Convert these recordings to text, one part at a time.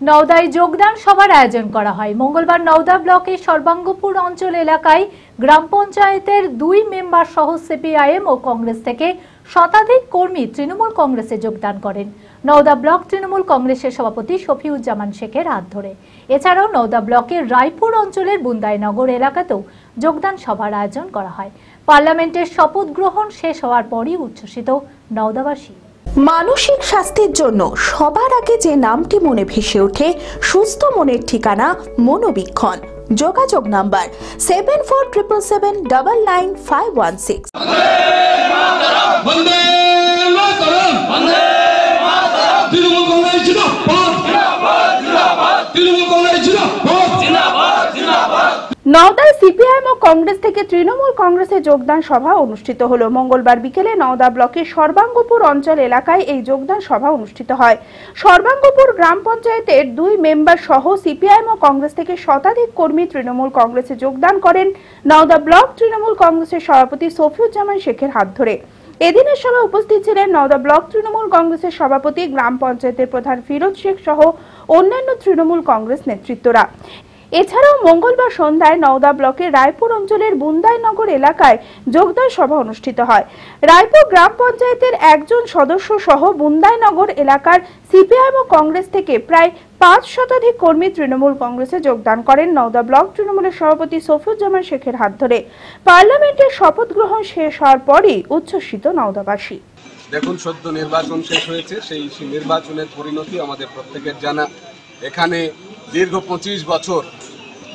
নওদায় যোগদান সভার আয়োজন করা হয়। মঙ্গলবার নওদা ব্লকের সর্বাঙ্গপুর অঞ্চল এলাকায় গ্রাম পঞ্চায়েতের 2 মেম্বার সহ সিপিআইএম ও কংগ্রেস থেকে শতাধিক কর্মী তৃণমূল কংগ্রেসে যোগদান করেন। নওদা ব্লক তৃণমূল কংগ্রেসের সভাপতি শফিউজ্জামান শেখের হাত ধরে। এছাড়াও নওদা ব্লকের রায়পুর অঞ্চলের বুন্দাইনগর এলাকাতেও যোগদান সভার আয়োজন করা হয়। পার্লামেন্টের শপথ গ্রহণ শেষ হওয়ার পরই উচ্ছ্বসিত নওদাবাসী। মানসিক স্বাস্থ্যের জন্য সবার আগে যে নামটি মনে ভেসে ওঠে, সুস্থ মনের ঠিকানা মনোবীক্ষণ। যোগাযোগ নাম্বার 7477799516। নওদায় সিপিআইএম ও কংগ্রেস থেকে তৃণমূল কংগ্রেসে যোগদান সভা অনুষ্ঠিত হলো। মঙ্গলবার বিকেলে নওদা ব্লকের সর্বাঙ্গপুর অঞ্চল এলাকায় এই যোগদান সভা অনুষ্ঠিত হয়। সর্বাঙ্গপুর গ্রাম পঞ্চায়েতের 2 মেম্বার সহ সিপিআইএম ও কংগ্রেস থেকে শতাধিক কর্মী তৃণমূল কংগ্রেসে যোগদান করেন নওদা ব্লক তৃণমূল কংগ্রেসের সভাপতি শফিউজ্জামান শেখের হাত ধরে। এদিনের সভায় উপস্থিত ছিলেন নওদা ব্লক তৃণমূল কংগ্রেসের সভাপতি, গ্রাম পঞ্চায়েতের প্রধান ফিরোজ শেখ সহ অন্যান্য তৃণমূল কংগ্রেস নেতৃত্বরা। এছাড়াও মঙ্গলবার সন্ধ্যায় নওদা ব্লকের রায়পুর অঞ্চলের বুন্দাইনগর এলাকায় যোগদান সভা অনুষ্ঠিত হয়। রায়পুর গ্রাম পঞ্চায়েতের একজন সদস্য সহ বুন্দাইনগর এলাকার সিপিআইএম ও কংগ্রেস থেকে প্রায় 5 শতাধিক কর্মী তৃণমূল কংগ্রেসে যোগদান করেন নওদা ব্লক তৃণমূলের সভাপতি শফিউজ্জামান শেখের হাত ধরে। পার্লামেন্টের শপথ গ্রহণ শেষ হওয়ার পরই উচ্ছ্বসিত নওদাবাসী। দেখুন, সদ্য নির্বাচন শেষ হয়েছে, সেই নির্বাচনের পরিণতি আমাদের প্রত্যেকের জানা। এখানে দীর্ঘ 25 বছর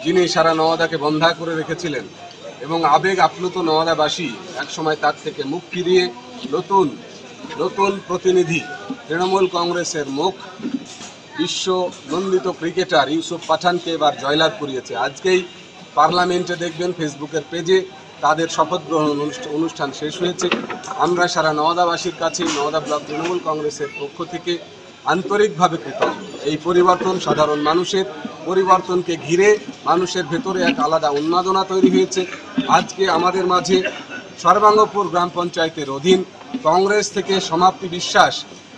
যিনি সারা নওদাকে বন্ধা করে রেখেছিলেন এবং আবেগ আপ্লুত নওদাবাসী একসময় তার থেকে মুখ ফিরিয়ে নতুন প্রতিনিধি তৃণমূল কংগ্রেসের মুখ বিশ্ব নন্দিত ক্রিকেটার ইউসুফ পাঠানকে এবার জয়লাভ করিয়েছে। আজকেই পার্লামেন্টে দেখবেন ফেসবুকের পেজে তাদের শপথ গ্রহণ অনুষ্ঠান শেষ হয়েছে। আমরা সারা নওদাবাসীর কাছে নওদা ব্লক তৃণমূল কংগ্রেসের পক্ষ থেকে আন্তরিকভাবে কৃতজ্ঞ। এই পরিবর্তন সাধারণ মানুষের পরিবর্তনকে ঘিরে মানুষের ভেতরে এক আলাদা উন্মাদনা তৈরি হয়েছে। আজকে আমাদের মাঝে সর্বাঙ্গপুর গ্রাম পঞ্চায়েতের অধীন কংগ্রেস থেকে সমাপ্তি বিশ্বাস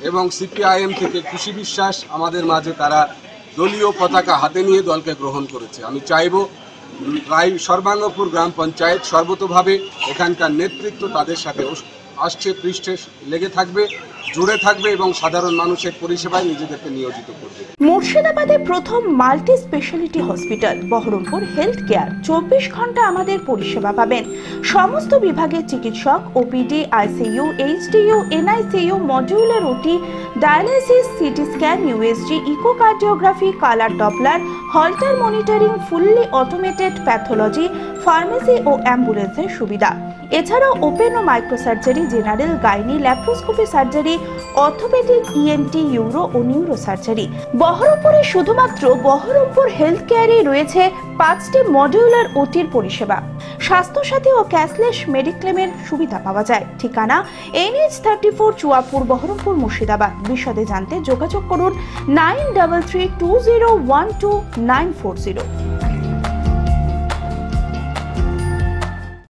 এবং সিপিআইএম থেকে খুশি বিশ্বাস আমাদের মাঝে তারা দলীয় পতাকা হাতে নিয়ে দলকে গ্রহণ করেছে। আমি চাইব সর্বাঙ্গপুর গ্রাম পঞ্চায়েত সর্বতোভাবে এখানকার নেতৃত্ব তাদের সাথে আসছে পৃষ্ঠে লেগে থাকবে, জুড়ে থাকবে এবং সাধারণ মানুষের পরিষেবায় নিজেদেরকে নিয়োজিত করবে। মুর্শিদাবাদে প্রথম multi specialty hospital Baharampur health care. 24 ঘন্টা আমাদের পরিষেবা পাবেন। সমস্ত বিভাগের চিকিৎসক, OPD, ICU, HDU, NICU, modular OT, dialysis, CT scan, USG, echocardiography, colour Doppler, Holter monitoring, fully automated pathology, pharmacy ও অ্যাম্বুলেন্সের সুবিধা। এছাড়াও ওপেন ও microsurgery, general, gynae, laparoscopy surgery, orthopaedic, ENT, uro ও নিউরো সার্জারি। বহরমপুরে শুধুমাত্র বহরমপুর হেলথ কেয়ারে রয়েছে 5টি মডিউলার ওটির পরিষেবা। স্বাস্থ্যসাথী ও ক্যাশলেস মেডিক্লেমের সুবিধা পাওয়া যায়। ঠিকানা NH34 চুয়াপুর, বহরমপুর, মুর্শিদাবাদ। বিশদে জানতে যোগাযোগ করুন 9332012940।